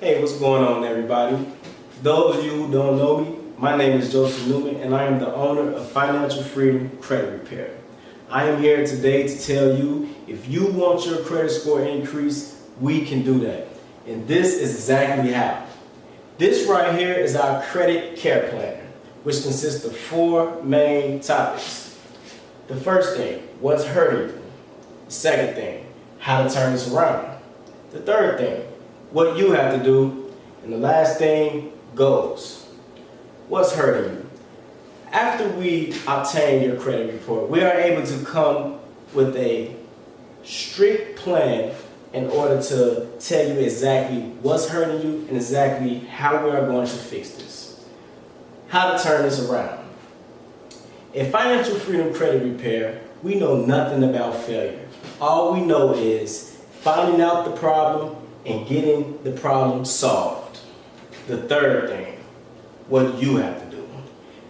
Hey, what's going on, everybody? For those of you who don't know me, my name is Joseph Newman and I am the owner of Financial Freedom Credit Repair. I am here today to tell you if you want your credit score increased, we can do that. And this is exactly how. This right here is our credit care plan, which consists of 4 main topics. The first thing, what's hurting you? The second thing, how to turn this around. The third thing, what you have to do. And the last thing, goals. What's hurting you? After we obtain your credit report, we are able to come with a strict plan in order to tell you exactly what's hurting you and exactly how we are going to fix this. How to turn this around. In Financial Freedom Credit Repair, we know nothing about failure. All we know is finding out the problem and getting the problem solved. The third thing, what you have to do.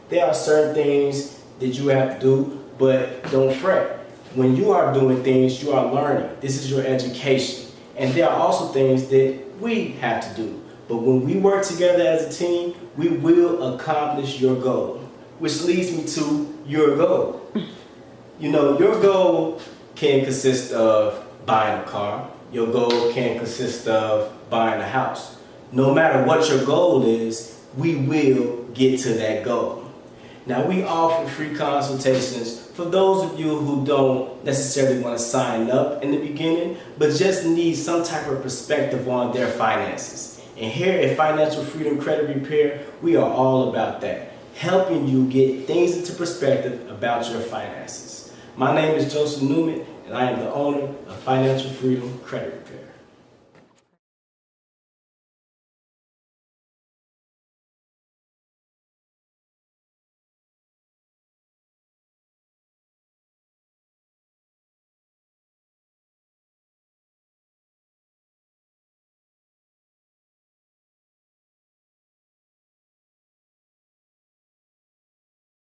There are certain things that you have to do, but don't fret. When you are doing things, you are learning. This is your education. And there are also things that we have to do. But when we work together as a team, we will accomplish your goal. Which leads me to your goal. You know, your goal can consist of buying a car. Your goal can consist of buying a house. No matter what your goal is, we will get to that goal. Now, we offer free consultations for those of you who don't necessarily want to sign up in the beginning, but just need some type of perspective on their finances. And here at Financial Freedom Credit Repair, we are all about that, helping you get things into perspective about your finances. My name is Joseph Newman, and I am the owner of Financial Freedom Credit Repair.